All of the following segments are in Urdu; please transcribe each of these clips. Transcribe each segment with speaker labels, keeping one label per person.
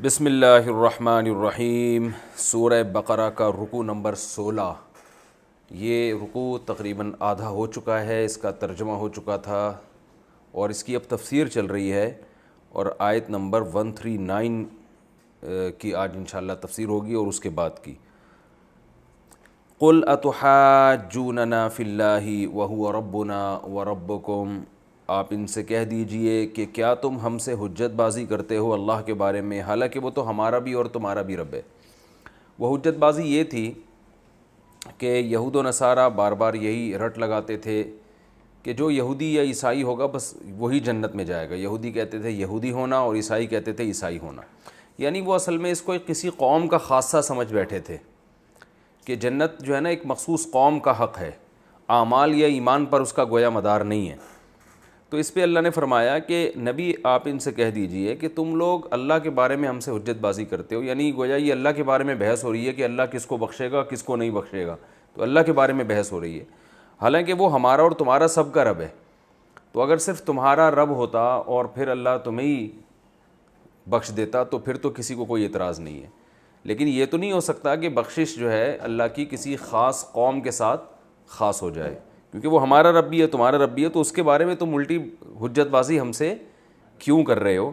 Speaker 1: بسم اللہ الرحمن الرحیم۔ سورہ بقرہ کا رکوع نمبر 16۔ یہ رکوع تقریباً آدھا ہو چکا ہے، اس کا ترجمہ ہو چکا تھا اور اس کی اب تفسیر چل رہی ہے، اور آیت نمبر 139 کی آج انشاءاللہ تفسیر ہوگی اور اس کے بعد کی۔ قُلْ أَتُحَاجُّونَنَا فِي اللَّهِ وَهُوَ رَبُّنَا وَرَبُّكُمْ، آپ ان سے کہہ دیجئے کہ کیا تم ہم سے حجت بازی کرتے ہو اللہ کے بارے میں، حالانکہ وہ تو ہمارا بھی اور تمہارا بھی رب ہے۔ وہ حجت بازی یہ تھی کہ یہود و نصارہ بار بار یہی رٹ لگاتے تھے کہ جو یہودی یا عیسائی ہوگا بس وہی جنت میں جائے گا۔ یہودی کہتے تھے یہودی ہونا اور عیسائی کہتے تھے عیسائی ہونا، یعنی وہ اصل میں اس کو کسی قوم کا خاصہ سمجھ بیٹھے تھے کہ جنت جو ہے نا ایک مخصوص قوم کا حق ہے، اعمال یا ایمان پر اس کا گویا مدار نہیں ہے۔ تو اس پہ اللہ نے فرمایا کہ نبی آپ ان سے کہہ دیجئے کہ تم لوگ اللہ کے بارے میں ہم سے حجت بازی کرتے ہو، یعنی گویا یہ اللہ کے بارے میں بحث ہو رہی ہے کہ اللہ کس کو بخشے گا کس کو نہیں بخشے گا، تو اللہ کے بارے میں بحث ہو رہی ہے، حالانکہ وہ ہمارا اور تمہارا سب کا رب ہے۔ تو اگر صرف تمہارا رب ہوتا اور پھر اللہ تمہیں ہی بخش دیتا تو پھر تو کسی کو کوئی اعتراض نہیں ہے، لیکن یہ تو نہیں ہو سکتا کہ بخشش جو ہے اللہ کی کسی خاص قوم کے ساتھ خاص ہو جائے، کیونکہ وہ ہمارا رب بھی ہے تمہارا رب بھی ہے، تو اس کے بارے میں تم الٹی حجت بازی ہم سے کیوں کر رہے ہو؟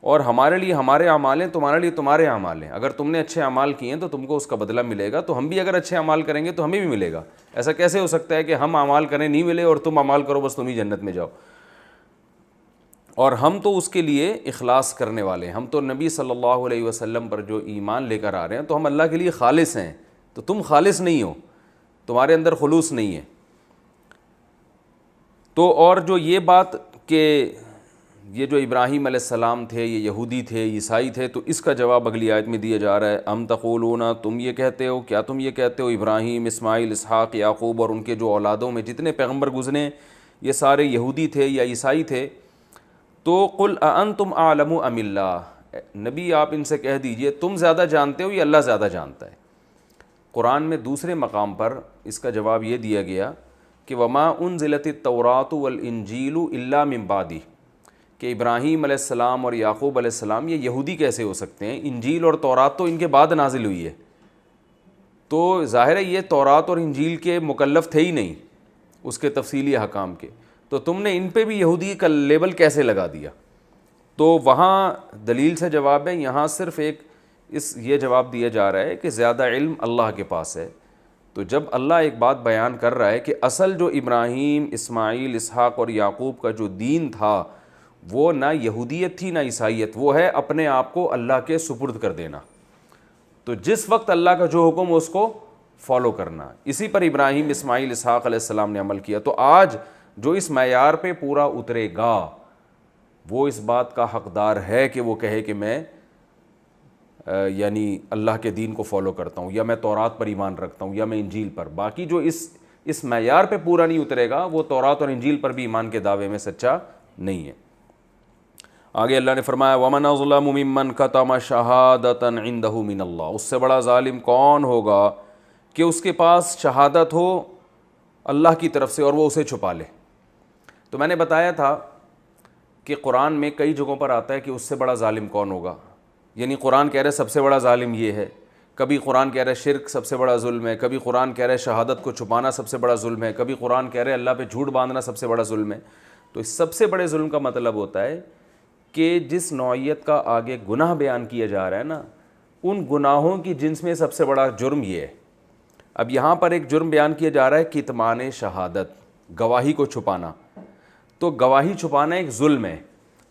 Speaker 1: اور ہمارے لیے ہمارے اعمال ہیں، تمہارے لیے تمہارے اعمال ہیں، اگر تم نے اچھے اعمال کیے ہیں تو تم کو اس کا بدلہ ملے گا، تو ہم بھی اگر اچھے اعمال کریں گے تو ہمیں بھی ملے گا۔ ایسا کیسے ہو سکتا ہے کہ ہم اعمال کریں نہیں ملے اور تم اعمال کرو بس تم ہی جنت میں جاؤ؟ اور ہم تو اس کے لیے اخلاص کرنے والے ہیں، ہم تو نبی صلی اللہ علیہ وسلم پر جو ایمان لے کر آ رہے ہیں تو ہم اللہ کے لیے خالص ہیں، تو تم خالص نہیں ہو، تمہارے اندر خلوص نہیں ہے۔ تو اور جو یہ بات کہ یہ جو ابراہیم علیہ السلام تھے یہ یہودی تھے عیسائی تھے، تو اس کا جواب اگلی آیت میں دیا جا رہا ہے۔ ام تقولون، تم یہ کہتے ہو، کیا تم یہ کہتے ہو ابراہیم، اسماعیل، اسحاق، یعقوب اور ان کے جو اولادوں میں جتنے پیغمبر گزرے یہ سارے یہودی تھے یا عیسائی تھے؟ تو قل اانتم اعلم ام اللہ، نبی آپ ان سے کہہ دیجئے تم زیادہ جانتے ہو یا اللہ زیادہ جانتا ہے؟ قرآن میں دوسرے مقام پر اس کا جواب یہ دیا گیا کہ وما انزلت التوراۃ والانجیل الا من بعدہ، کہ ابراہیم علیہ السلام اور یعقوب علیہ السلام یہ یہودی کیسے ہو سکتے ہیں؟ انجیل اور تورات تو ان کے بعد نازل ہوئی ہے، تو ظاہر ہے یہ تورات اور انجیل کے مکلف تھے ہی نہیں اس کے تفصیلی احکام کے، تو تم نے ان پہ بھی یہودی کا لیبل کیسے لگا دیا؟ تو وہاں دلیل سے جواب ہے، یہاں صرف یہ جواب دیا جا رہا ہے کہ زیادہ علم اللہ کے پاس ہے۔ تو جب اللہ ایک بات بیان کر رہا ہے کہ اصل جو ابراہیم، اسماعیل، اسحاق اور یعقوب کا جو دین تھا وہ نہ یہودیت تھی نہ عیسائیت، وہ ہے اپنے آپ کو اللہ کے سپرد کر دینا، تو جس وقت اللہ کا جو حکم اس کو فالو کرنا، اسی پر ابراہیم، اسماعیل، اسحاق علیہ السلام نے عمل کیا۔ تو آج جو اس معیار پہ پورا اترے گا وہ اس بات کا حقدار ہے کہ وہ کہے کہ میں یعنی اللہ کے دین کو فالو کرتا ہوں، یا میں تورات پر ایمان رکھتا ہوں، یا میں انجیل پر۔ باقی جو اس معیار پہ پورا نہیں اترے گا وہ تورات اور انجیل پر بھی ایمان کے دعوے میں سچا نہیں ہے۔ آگے اللہ نے فرمایا وَمَنْ أَظْلَمُ مِمَّنْ كَتَمَ شَهَادَةً عِنْدَهُ مِنَ اللَّهِ، اس سے بڑا ظالم کون ہوگا کہ اس کے پاس شہادت ہو اللہ کی طرف سے اور وہ اسے چھپا لے۔ تو میں نے بتایا تھا کہ قرآن میں کئی جگہوں پر آتا ہے کہ اس سے بڑا ظالم کون ہوگا، یعنی قرآن کہہ رہا ہے سب سے بڑا ظالم یہ ہے، کبھی قرآن کہہ رہا ہے شرک سب سے بڑا ظلم ہے، کبھی قرآن کہہ رہا ہے شہادت کو چھپانا سب سے بڑا ظلم ہے، کبھی قرآن کہہ رہا ہے اللہ پہ جھوٹ باندھنا سب سے بڑا ظلم ہے۔ تو اس سب سے بڑے ظلم کا مطلب ہوتا ہے کہ جس نوعیت کا آگے گناہ بیان کیا جا رہا ہے نا، ان گناہوں کی جنس میں سب سے بڑا جرم یہ ہے۔ اب یہاں پر ایک جرم بیان کیا جا رہا ہے کتمان شہادت، گواہی کو چھپانا، تو گواہی چھپانا ایک ظلم ہے۔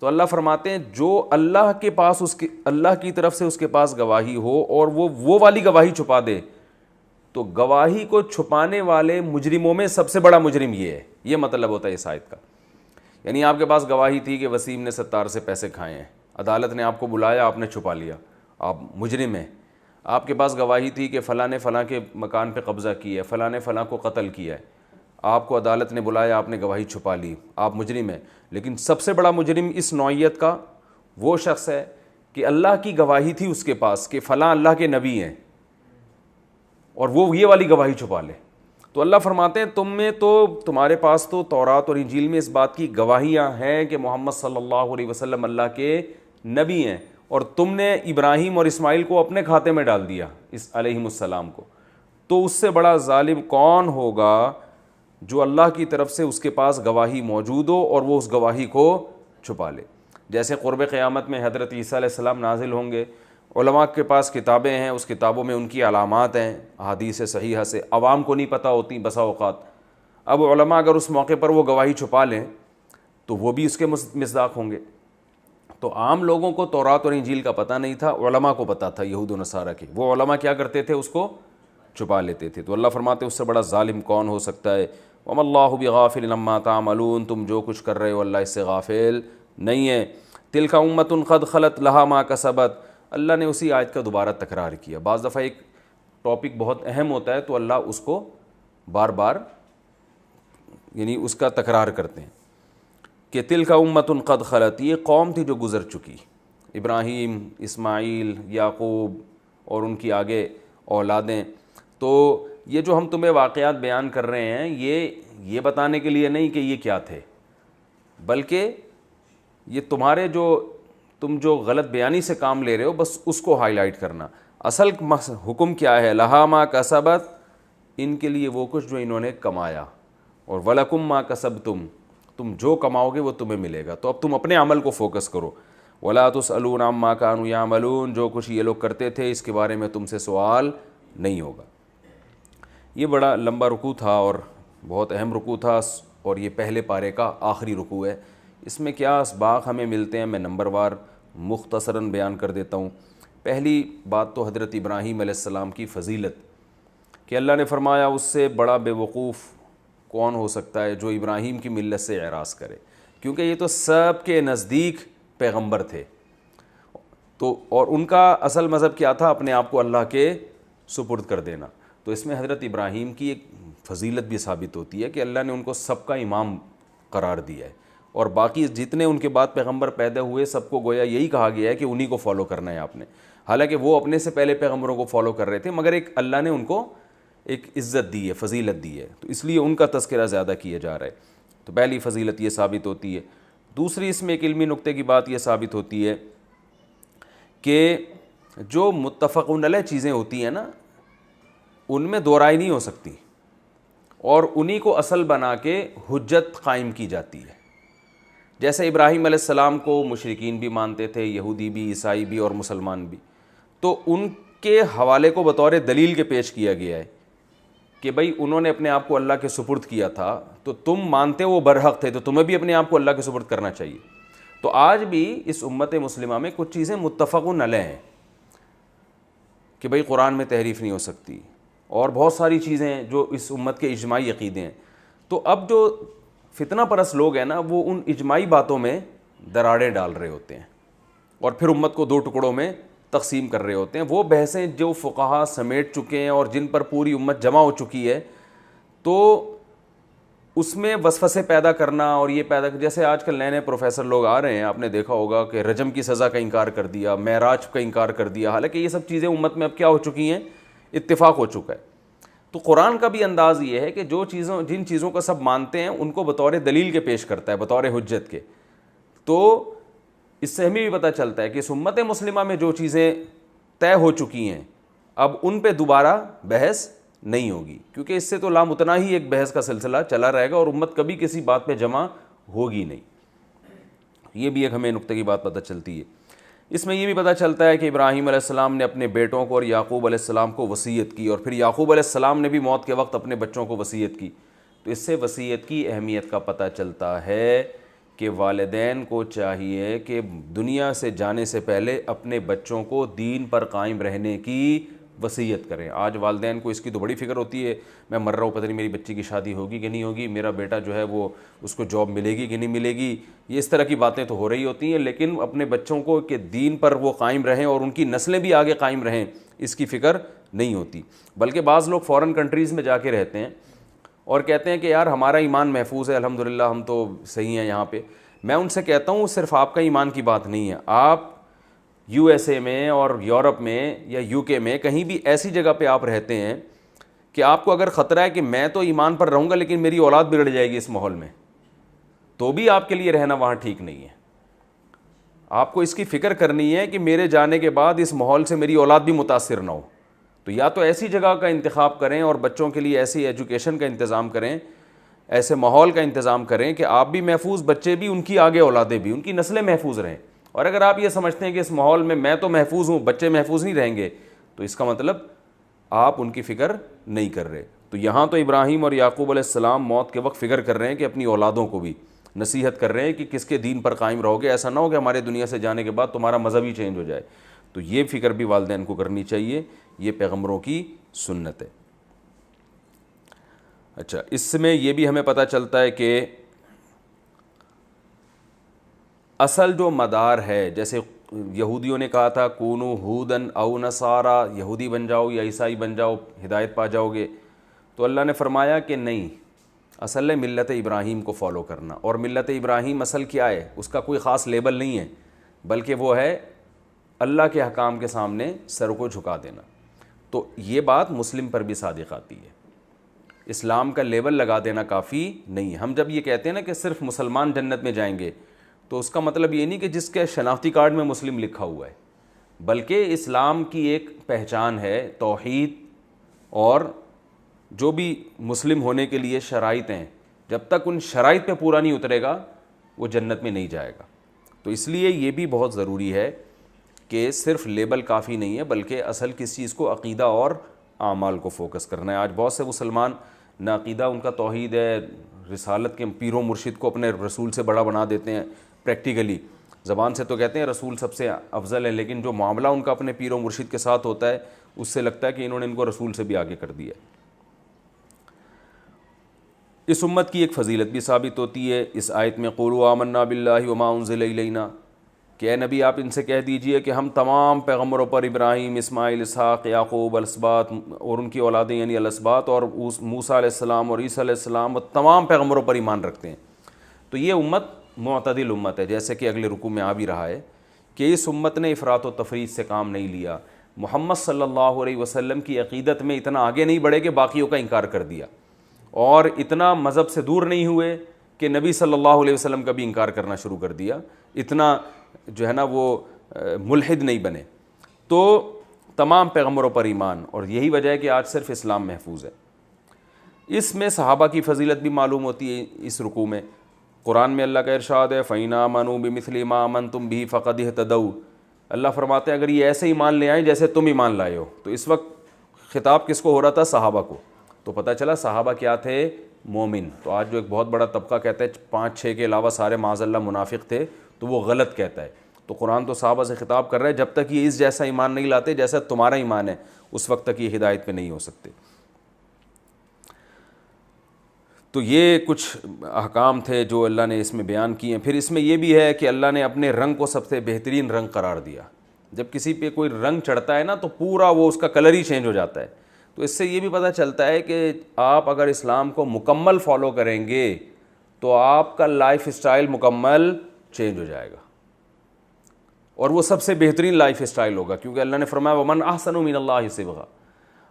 Speaker 1: تو اللہ فرماتے ہیں جو اللہ کے پاس اللہ کی طرف سے اس کے پاس گواہی ہو اور وہ والی گواہی چھپا دے، تو گواہی کو چھپانے والے مجرموں میں سب سے بڑا مجرم یہ ہے، یہ مطلب ہوتا ہے اس آیت کا۔ یعنی آپ کے پاس گواہی تھی کہ وسیم نے ستار سے پیسے کھائے ہیں، عدالت نے آپ کو بلایا، آپ نے چھپا لیا، آپ مجرم ہیں۔ آپ کے پاس گواہی تھی کہ فلاں نے فلاں کے مکان پہ قبضہ کیا ہے، فلاں نے فلاں کو قتل کیا ہے، آپ کو عدالت نے بلایا، آپ نے گواہی چھپا لی، آپ مجرم ہیں۔ لیکن سب سے بڑا مجرم اس نوعیت کا وہ شخص ہے کہ اللہ کی گواہی تھی اس کے پاس کہ فلاں اللہ کے نبی ہیں اور وہ یہ والی گواہی چھپا لے۔ تو اللہ فرماتے ہیں تمہارے پاس تو تورات اور انجیل میں اس بات کی گواہیاں ہیں کہ محمد صلی اللہ علیہ وسلم اللہ کے نبی ہیں، اور تم نے ابراہیم اور اسماعیل کو اپنے کھاتے میں ڈال دیا اس علیہم السلام کو، تو اس سے بڑا ظالم کون ہوگا جو اللہ کی طرف سے اس کے پاس گواہی موجود ہو اور وہ اس گواہی کو چھپا لے۔ جیسے قرب قیامت میں حضرت عیسیٰ علیہ السلام نازل ہوں گے، علماء کے پاس کتابیں ہیں، اس کتابوں میں ان کی علامات ہیں احادیث صحیحہ سے، عوام کو نہیں پتہ ہوتی بسا اوقات۔ اب علماء اگر اس موقع پر وہ گواہی چھپا لیں تو وہ بھی اس کے مصداق ہوں گے۔ تو عام لوگوں کو تورات اور انجیل کا پتہ نہیں تھا، علماء کو پتہ تھا یہود و نصارہ کے، وہ علماء کیا کرتے تھے؟ اس کو چھپا لیتے تھے۔ تو اللہ فرماتے ہیں اس سے بڑا ظالم کون ہو سکتا ہے؟ وَمَا اللَّهُ بِغَافِلٍ عَمَّا تَعْمَلُونَ، تم جو کچھ کر رہے ہو اللہ اس سے غافل نہیں ہے۔ تِلْكَ أُمَّةٌ قَدْ خَلَتْ لَهَا مَا كَسَبَتْ، اللہ نے اسی آیت کا دوبارہ تکرار کیا۔ بعض دفعہ ایک ٹاپک بہت اہم ہوتا ہے تو اللہ اس کو بار بار یعنی اس کا تکرار کرتے ہیں کہ تِلْكَ أُمَّةٌ قَدْ خَلَتْ، یہ قوم تھی جو گزر چکی، ابراہیم، اسماعیل، یعقوب اور ان کی آگے اولادیں۔ تو یہ جو ہم تمہیں واقعات بیان کر رہے ہیں یہ بتانے کے لیے نہیں کہ یہ کیا تھے، بلکہ یہ تم جو غلط بیانی سے کام لے رہے ہو بس اس کو ہائی لائٹ کرنا۔ اصل حکم کیا ہے؟ لہا ما کسبت، ان کے لیے وہ کچھ جو انہوں نے کمایا، اور ولکم ما کسبتم، تم جو کماؤ گے وہ تمہیں ملے گا۔ تو اب تم اپنے عمل کو فوکس کرو۔ ولا تسألون عما كانوا يعملون، جو کچھ یہ لوگ کرتے تھے اس کے بارے میں تم سے سوال نہیں ہوگا۔ یہ بڑا لمبا رکوع تھا اور بہت اہم رکوع تھا، اور یہ پہلے پارے کا آخری رکوع ہے۔ اس میں کیا اسباق ہمیں ملتے ہیں میں نمبر وار مختصراً بیان کر دیتا ہوں۔ پہلی بات تو حضرت ابراہیم علیہ السلام کی فضیلت، کہ اللہ نے فرمایا اس سے بڑا بے وقوف کون ہو سکتا ہے جو ابراہیم کی ملت سے اعراض کرے، کیونکہ یہ تو سب کے نزدیک پیغمبر تھے، تو اور ان کا اصل مذہب کیا تھا؟ اپنے آپ کو اللہ کے سپرد کر دینا۔ تو اس میں حضرت ابراہیم کی ایک فضیلت بھی ثابت ہوتی ہے کہ اللہ نے ان کو سب کا امام قرار دیا ہے، اور باقی جتنے ان کے بعد پیغمبر پیدا ہوئے سب کو گویا یہی کہا گیا ہے کہ انہی کو فالو کرنا ہے آپ نے، حالانکہ وہ اپنے سے پہلے پیغمبروں کو فالو کر رہے تھے، مگر ایک اللہ نے ان کو ایک عزت دی ہے، فضیلت دی ہے، تو اس لیے ان کا تذکرہ زیادہ کیا جا رہا ہے۔ تو پہلی فضیلت یہ ثابت ہوتی ہے۔ دوسری اس میں ایک علمی نقطے کی بات یہ ثابت ہوتی ہے کہ جو متفقون علیہ چیزیں ہوتی ہیں نا، ان میں دو رائے نہیں ہو سکتی، اور انہی کو اصل بنا کے حجت قائم کی جاتی ہے۔ جیسے ابراہیم علیہ السلام کو مشرکین بھی مانتے تھے، یہودی بھی، عیسائی بھی اور مسلمان بھی، تو ان کے حوالے کو بطور دلیل کے پیش کیا گیا ہے کہ بھئی انہوں نے اپنے آپ کو اللہ کے سپرد کیا تھا، تو تم مانتے وہ برحق تھے، تو تمہیں بھی اپنے آپ کو اللہ کے سپرد کرنا چاہیے۔ تو آج بھی اس امت مسلمہ میں کچھ چیزیں متفقون علیہ ہیں کہ بھئی قرآن میں تحریف نہیں ہو سکتی، اور بہت ساری چیزیں ہیں جو اس امت کے اجماعی عقیدے ہیں۔ تو اب جو فتنہ پرست لوگ ہیں نا، وہ ان اجماعی باتوں میں دراڑیں ڈال رہے ہوتے ہیں اور پھر امت کو دو ٹکڑوں میں تقسیم کر رہے ہوتے ہیں۔ وہ بحثیں جو فقہا سمیٹ چکے ہیں اور جن پر پوری امت جمع ہو چکی ہے، تو اس میں وسوسے پیدا کرنا اور یہ جیسے آج کل نئے نئے پروفیسر لوگ آ رہے ہیں، آپ نے دیکھا ہوگا کہ رجم کی سزا کا انکار کر دیا، معراج کا انکار کر دیا، حالانکہ یہ سب چیزیں امت میں اب کیا ہو چکی ہیں؟ اتفاق ہو چکا ہے۔ تو قرآن کا بھی انداز یہ ہے کہ جن چیزوں کا سب مانتے ہیں ان کو بطور دلیل کے پیش کرتا ہے، بطور حجت کے۔ تو اس سے ہمیں بھی پتہ چلتا ہے کہ اس امت مسلمہ میں جو چیزیں طے ہو چکی ہیں اب ان پہ دوبارہ بحث نہیں ہوگی، کیونکہ اس سے تو لامتناہی ایک بحث کا سلسلہ چلا رہے گا اور امت کبھی کسی بات پہ جمع ہوگی نہیں۔ یہ بھی ایک ہمیں نقطے کی بات پتہ چلتی ہے۔ اس میں یہ بھی پتہ چلتا ہے کہ ابراہیم علیہ السلام نے اپنے بیٹوں کو اور یعقوب علیہ السلام کو وصیت کی، اور پھر یعقوب علیہ السلام نے بھی موت کے وقت اپنے بچوں کو وصیت کی۔ تو اس سے وصیت کی اہمیت کا پتہ چلتا ہے کہ والدین کو چاہیے کہ دنیا سے جانے سے پہلے اپنے بچوں کو دین پر قائم رہنے کی وصیت کریں۔ آج والدین کو اس کی تو بڑی فکر ہوتی ہے، میں مر رہا ہوں، پتہ نہیں میری بچی کی شادی ہوگی کہ نہیں ہوگی، میرا بیٹا جو ہے وہ اس کو جاب ملے گی کہ نہیں ملے گی، یہ اس طرح کی باتیں تو ہو رہی ہوتی ہیں، لیکن اپنے بچوں کو کہ دین پر وہ قائم رہیں اور ان کی نسلیں بھی آگے قائم رہیں، اس کی فکر نہیں ہوتی۔ بلکہ بعض لوگ فورن کنٹریز میں جا کے رہتے ہیں اور کہتے ہیں کہ یار ہمارا ایمان محفوظ ہے، الحمدللہ ہم تو صحیح ہیں یہاں پہ۔ میں ان سے کہتا ہوں صرف آپ کا ایمان کی بات نہیں ہے، آپ یو ایس اے میں اور یورپ میں یا یو کے میں کہیں بھی ایسی جگہ پہ آپ رہتے ہیں کہ آپ کو اگر خطرہ ہے کہ میں تو ایمان پر رہوں گا لیکن میری اولاد بگڑ جائے گی اس ماحول میں، تو بھی آپ کے لیے رہنا وہاں ٹھیک نہیں ہے۔ آپ کو اس کی فکر کرنی ہے کہ میرے جانے کے بعد اس ماحول سے میری اولاد بھی متاثر نہ ہو. تو یا تو ایسی جگہ کا انتخاب کریں اور بچوں کے لیے ایسی ایجوکیشن کا انتظام کریں, ایسے ماحول کا انتظام کریں کہ آپ بھی محفوظ, بچے بھی, ان کی آگے اولادیں بھی, ان کی نسلیں محفوظ رہیں. اور اگر آپ یہ سمجھتے ہیں کہ اس ماحول میں تو محفوظ ہوں, بچے محفوظ نہیں رہیں گے, تو اس کا مطلب آپ ان کی فکر نہیں کر رہے. تو یہاں تو ابراہیم اور یعقوب علیہ السلام موت کے وقت فکر کر رہے ہیں کہ اپنی اولادوں کو بھی نصیحت کر رہے ہیں کہ کس کے دین پر قائم رہو گے, ایسا نہ ہو کہ ہمارے دنیا سے جانے کے بعد تمہارا مذہب ہی چینج ہو جائے. تو یہ فکر بھی والدین کو کرنی چاہیے, یہ پیغمبروں کی سنت ہے. اچھا, اس میں یہ بھی ہمیں پتہ چلتا ہے کہ اصل جو مدار ہے, جیسے یہودیوں نے کہا تھا کونو ہودن او نصارا, یہودی بن جاؤ یا عیسائی بن جاؤ ہدایت پا جاؤ گے, تو اللہ نے فرمایا کہ نہیں, اصل ہے ملت ابراہیم کو فالو کرنا. اور ملت ابراہیم اصل کیا ہے, اس کا کوئی خاص لیبل نہیں ہے, بلکہ وہ ہے اللہ کے حکام کے سامنے سر کو جھکا دینا. تو یہ بات مسلم پر بھی صادق آتی ہے. اسلام کا لیبل لگا دینا کافی نہیں ہے. ہم جب یہ کہتے ہیں نا کہ صرف مسلمان جنت میں جائیں گے, تو اس کا مطلب یہ نہیں کہ جس کے شناختی کارڈ میں مسلم لکھا ہوا ہے, بلکہ اسلام کی ایک پہچان ہے توحید, اور جو بھی مسلم ہونے کے لیے شرائط ہیں, جب تک ان شرائط پہ پورا نہیں اترے گا وہ جنت میں نہیں جائے گا. تو اس لیے یہ بھی بہت ضروری ہے کہ صرف لیبل کافی نہیں ہے, بلکہ اصل کس چیز کو, عقیدہ اور اعمال کو فوکس کرنا ہے. آج بہت سے مسلمان نہ عقیدہ ان کا توحید ہے, رسالت کے پیر و مرشد کو اپنے رسول سے بڑا بنا دیتے ہیں. پریکٹیکلی زبان سے تو کہتے ہیں رسول سب سے افضل ہے, لیکن جو معاملہ ان کا اپنے پیر و مرشد کے ساتھ ہوتا ہے, اس سے لگتا ہے کہ انہوں نے ان کو رسول سے بھی آگے کر دیا. اس امت کی ایک فضیلت بھی ثابت ہوتی ہے اس آیت میں, قولوا آمنا باللہ وما انزل الینا, کہ اے نبی آپ ان سے کہہ دیجئے کہ ہم تمام پیغمبروں پر, ابراہیم, اسماعیل, اسحاق, یعقوب, الاسباط اور ان کی اولادیں یعنی الاسباط, اور موسیٰ علیہ السلام اور عیسیٰ علیہ السلام, اور تمام پیغمبروں پر ایمان رکھتے ہیں. تو یہ امت معتدل امت ہے, جیسے کہ اگلے رکوع میں آ بھی رہا ہے کہ اس امت نے افراط و تفریط سے کام نہیں لیا. محمد صلی اللہ علیہ وسلم کی عقیدت میں اتنا آگے نہیں بڑھے کہ باقیوں کا انکار کر دیا, اور اتنا مذہب سے دور نہیں ہوئے کہ نبی صلی اللہ علیہ وسلم کا بھی انکار کرنا شروع کر دیا, اتنا جو ہے نا وہ ملحد نہیں بنے. تو تمام پیغمبروں پر ایمان, اور یہی وجہ ہے کہ آج صرف اسلام محفوظ ہے. اس میں صحابہ کی فضیلت بھی معلوم ہوتی ہے. اس رکوع میں قرآن میں اللہ کا ارشاد ہے فَإِنْ آمَنُوا بِمِثْلِ مَا آمَنْتُمْ بِهِ فَقَدِ اهْتَدَوْا, اللہ فرماتے ہیں اگر یہ ایسے ایمان لے آئیں جیسے تم ایمان لائے ہو. تو اس وقت خطاب کس کو ہو رہا تھا, صحابہ کو. تو پتہ چلا صحابہ کیا تھے, مومن. تو آج جو ایک بہت بڑا طبقہ کہتا ہے 5-6 کے علاوہ سارے معاذ اللہ منافق تھے, تو وہ غلط کہتا ہے. تو قرآن تو صحابہ سے خطاب کر رہا ہے, جب تک یہ اس جیسا ایمان نہیں لاتے جیسا تمہارا ایمان ہے, اس وقت تک یہ ہدایت پہ نہیں ہو سکتے. تو یہ کچھ احکام تھے جو اللہ نے اس میں بیان کیے ہیں. پھر اس میں یہ بھی ہے کہ اللہ نے اپنے رنگ کو سب سے بہترین رنگ قرار دیا. جب کسی پہ کوئی رنگ چڑھتا ہے نا, تو پورا وہ اس کا کلر ہی چینج ہو جاتا ہے. تو اس سے یہ بھی پتہ چلتا ہے کہ آپ اگر اسلام کو مکمل فالو کریں گے تو آپ کا لائف اسٹائل مکمل چینج ہو جائے گا, اور وہ سب سے بہترین لائف اسٹائل ہوگا, کیونکہ اللہ نے فرمایا وَمَنْ أَحْسَنُ مِنَ اللَّهِ صِبْغًا.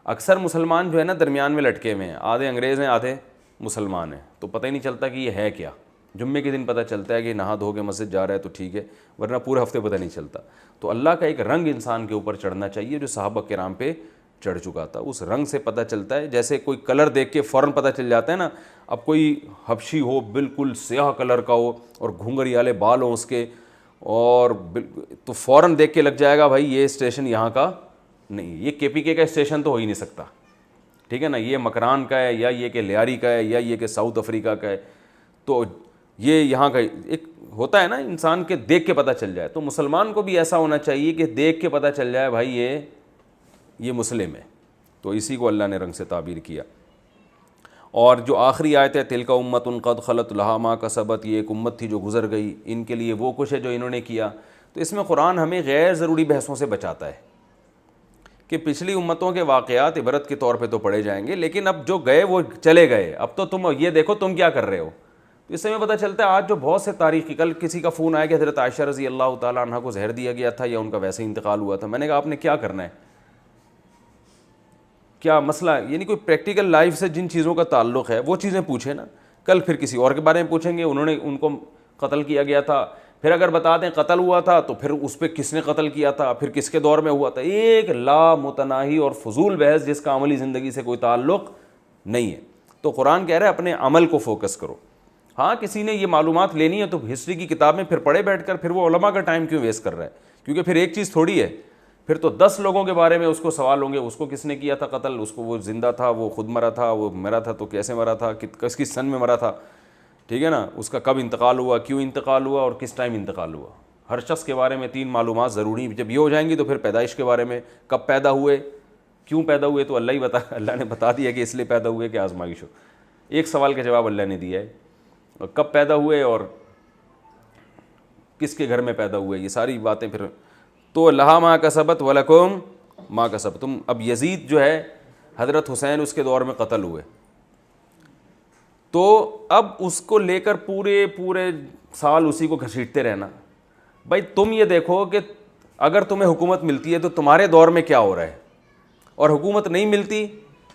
Speaker 1: اکثر مسلمان جو ہے نا درمیان میں لٹکے ہوئے ہیں, آدھے انگریز ہیں آدھے مسلمان ہیں, تو پتہ ہی نہیں چلتا کہ یہ ہے کیا. جمعے کے دن پتہ چلتا ہے کہ نہا دھو کے مسجد جا رہا ہے تو ٹھیک ہے, ورنہ پورے ہفتے پتہ نہیں چلتا. تو اللہ کا ایک رنگ انسان کے اوپر چڑھنا چاہیے جو صحابہ کرام پہ چڑھ چکا تھا. اس رنگ سے پتہ چلتا ہے, جیسے کوئی کلر دیکھ کے فوراً پتہ چل جاتا ہے نا. اب کوئی حبشی ہو بالکل سیاہ کلر کا ہو اور گھونگھری والے بال ہوں اس کے, اور تو فوراً دیکھ کے لگ جائے گا بھائی یہ اسٹیشن یہاں کا نہیں, یہ KPK کا اسٹیشن تو ہو ہی نہیں سکتا, ٹھیک ہے نا, یہ مکران کا ہے, یا یہ کہ لیاری کا ہے, یا یہ کہ ساؤتھ افریقہ کا ہے. تو یہ یہاں کا ایک ہوتا ہے نا انسان کے دیکھ کے پتہ چل جائے. تو مسلمان کو بھی ایسا ہونا چاہیے کہ دیکھ کے پتہ چل جائے بھائی یہ مسلم ہے. تو اسی کو اللہ نے رنگ سے تعبیر کیا. اور جو آخری آیت ہے تلک امۃ قد خلت لہا ما کسبت, یہ ایک امت تھی جو گزر گئی, ان کے لیے وہ کچھ ہے جو انہوں نے کیا. تو اس میں قرآن ہمیں غیر ضروری بحثوں سے بچاتا ہے کہ پچھلی امتوں کے واقعات عبرت کے طور پہ تو پڑھے جائیں گے, لیکن اب جو گئے وہ چلے گئے, اب تو تم یہ دیکھو تم کیا کر رہے ہو. تو اس سے ہمیں پتہ چلتا ہے آج جو بہت سے تاریخی, کل کسی کا فون آیا کہ حضرت عائشہ رضی اللہ تعالیٰ عنہ کو زہر دیا گیا تھا یا ان کا ویسے ہی انتقال ہوا تھا. میں نے کہا آپ نے کیا کرنا ہے, کیا مسئلہ ہے, یعنی کوئی پریکٹیکل لائف سے جن چیزوں کا تعلق ہے وہ چیزیں پوچھیں نا. کل پھر کسی اور کے بارے میں پوچھیں گے, انہوں نے ان کو قتل کیا گیا تھا پھر اگر بتا دیں قتل ہوا تھا تو پھر اس پہ کس نے قتل کیا تھا, پھر کس کے دور میں ہوا تھا. ایک لا متناہی اور فضول بحث جس کا عملی زندگی سے کوئی تعلق نہیں ہے. تو قرآن کہہ رہا ہے اپنے عمل کو فوکس کرو. ہاں کسی نے یہ معلومات لینی ہے تو ہسٹری کی کتاب میں پھر پڑھے بیٹھ کر, پھر وہ علماء کا ٹائم کیوں ویسٹ کر رہا ہے, کیونکہ پھر ایک چیز تھوڑی ہے, پھر تو 10 لوگوں کے بارے میں اس کو سوال ہوں گے, اس کو کس نے کیا تھا قتل, اس کو وہ زندہ تھا, وہ خود مرا تھا, وہ مرا تھا تو کیسے مرا تھا, کس کس سن میں مرا تھا, ٹھیک ہے نا, اس کا کب انتقال ہوا, کیوں انتقال ہوا اور کس ٹائم انتقال ہوا. ہر شخص کے بارے میں 3 معلومات ضروری. جب یہ ہو جائیں گی تو پھر پیدائش کے بارے میں, کب پیدا ہوئے, کیوں پیدا ہوئے, تو اللہ نے بتا دیا کہ اس لیے پیدا ہوئے کہ آزمائش ہو. ایک سوال کا جواب اللہ نے دیا ہے, کب پیدا ہوئے اور کس کے گھر میں پیدا ہوئے, یہ ساری باتیں پھر. تو لہا ما کسبت ولکم ما کسبتم. اب یزید جو ہے حضرت حسین اس کے دور میں قتل ہوئے, تو اب اس کو لے کر پورے سال اسی کو گھسیٹتے رہنا. بھائی تم یہ دیکھو کہ اگر تمہیں حکومت ملتی ہے تو تمہارے دور میں کیا ہو رہا ہے, اور حکومت نہیں ملتی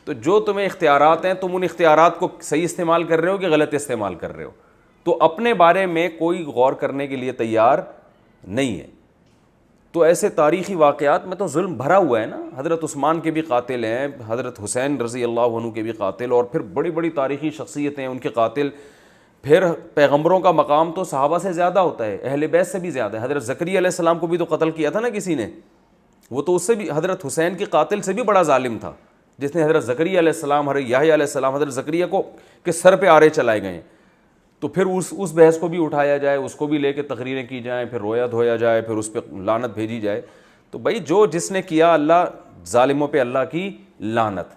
Speaker 1: تو جو تمہیں اختیارات ہیں تم ان اختیارات کو صحیح استعمال کر رہے ہو کہ غلط استعمال کر رہے ہو. تو اپنے بارے میں کوئی غور کرنے کے لیے تیار نہیں ہے. تو ایسے تاریخی واقعات میں تو ظلم بھرا ہوا ہے نا. حضرت عثمان کے بھی قاتل ہیں, حضرت حسین رضی اللہ عنہ کے بھی قاتل, اور پھر بڑی بڑی تاریخی شخصیتیں ہیں ان کے قاتل. پھر پیغمبروں کا مقام تو صحابہ سے زیادہ ہوتا ہے, اہل بیت سے بھی زیادہ ہے. حضرت زکریا علیہ السلام کو بھی تو قتل کیا تھا نا کسی نے, وہ تو اس سے بھی, حضرت حسین کے قاتل سے بھی بڑا ظالم تھا جس نے حضرت زکریا علیہ السلام, حضرت یحییٰ علیہ السلام, حضرت زکریا کو کے سر پہ آرے چلائے گئے. تو پھر اس بحث کو بھی اٹھایا جائے, اس کو بھی لے کے تقریریں کی جائیں, پھر رویا دھویا جائے, پھر اس پہ لعنت بھیجی جائے. تو بھائی جو جس نے کیا, اللہ ظالموں پہ اللہ کی لعنت.